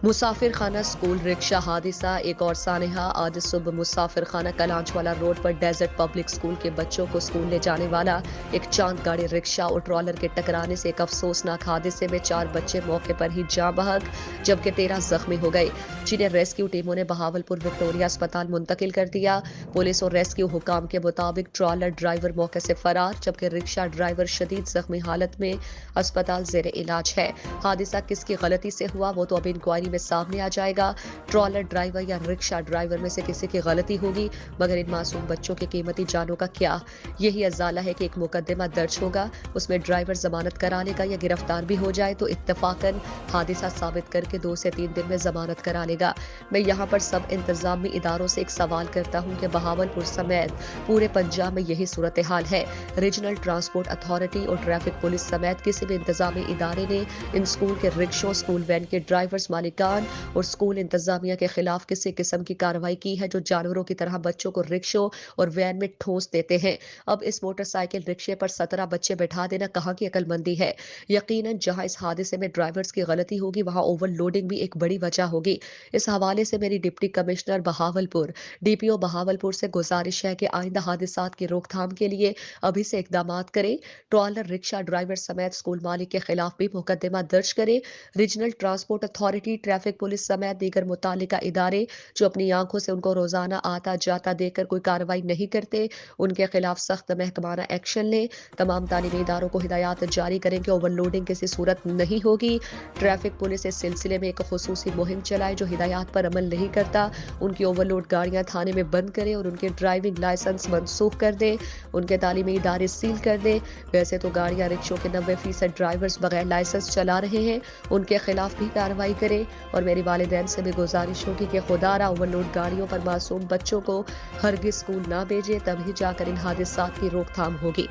मुसाफिर खाना school rickshaw हादसा एक और सानहा। आज सुबह मुसाफिर खाना कलांचवाला रोड पर डेजर्ट पब्लिक स्कूल के बच्चों को स्कूल ले जाने वाला एक चांद गाड़ी रिक्शा और ट्रॉलर के टकराने से एक अफसोसनाक हादसे में 4 बच्चे मौके पर ही जाँ बहक जबकि 13 जख्मी हो गए, जिन्हें रेस्क्यू टीमों ने बहावलपुर विक्टोरिया अस्पताल मुंतकिल कर दिया। पुलिस और रेस्क्यू हुकाम के मुताबिक ट्रॉलर ड्राइवर मौके से फरार जबकि रिक्शा ड्राइवर शदीद जख्मी हालत में अस्पताल जेर इलाज है। हादसा किसकी गलती से हुआ वो तो अब इंक्वायरी में सामने आ जाएगा। ट्रॉलर ड्राइवर या रिक्शा ड्राइवर में से किसी की गलती होगी, मगर इन मासूम बच्चों की कीमती जानों का क्या? यही अजाला है कि एक मुकदमा दर्ज होगा, उसमें ड्राइवर जमानत करा लेगा या गिरफ्तार भी हो जाए तो इत्तफाकन हादसा साबित करके 2 से 3 दिन में जमानत करा लेगा। मैं यहाँ पर सब इंतजामी इदारों से एक सवाल करता हूँ कि बहावलपुर समेत पूरे पंजाब में यही सूरत हाल है। रीजनल ट्रांसपोर्ट अथॉरिटी और ट्रैफिक पुलिस समेत किसी भी इंतजामी इदारे ने इन स्कूल के रिक्शों, स्कूल वैन के ड्राइवर्स, मालिकान और स्कूल इंतजामिया के खिलाफ किसी किस्म की कार्रवाई की है जो जानवरों की तरह बच्चों को रिक्शों और वैन में ठोस देते हैं। अब इस मोटरसाइकिल रिक्शे पर 17 बच्चे बैठा देना कहाँ की अक्लमंदी है? यकीनन जहां इस हादसे में ड्राइवर्स की गलती होगी वहां ओवरलोडिंग भी एक बड़ी वजह होगी। इस हवाले से मेरी deputy commissioner Bahawalpur, DPO Bahawalpur से गुजारिश है कि आइंदा हादसात की रोकथाम के लिए अभी से इकदामात करें। ट्रॉलर रिक्शा ड्राइवर समेत स्कूल मालिक के खिलाफ भी मुकदमा दर्ज करें। Regional transport authority, traffic police समेत दीगर मुतालिका इदारे जो अपनी आंखों से उनको रोजाना आता जाता देखकर कोई कार्रवाई नहीं करते, उनके खिलाफ सख्त महकमाना एक्शन लें। तमाम तालीमी इदारों को हिदायत जारी करें कि ओवरलोडिंग किसी सूरत नहीं होगी। ट्रैफिक पुलिस इस सिलसिले में एक खुसूसी मुहिम चलाए, जो हिदायत पर अमल नहीं करता उनकी ओवरलोड गाड़ियां थाने में बंद करें और उनके ड्राइविंग लाइसेंस मनसूख कर दें, उनके तालीमी इदारे सील कर दें। वैसे तो गाड़ियां रिक्शों के 90% ड्राइवर्स बगैर लाइसेंस चला रहे हैं, उनके खिलाफ भी कार्रवाई करें। और मेरी वालिदैन से भी गुजारिश होगी कि खुदारा ओवरलोड गाड़ियों पर मासूम बच्चों को हरगिज स्कूल ना भेजें, तभी जाकर इन हादसात की रोकथाम होगी।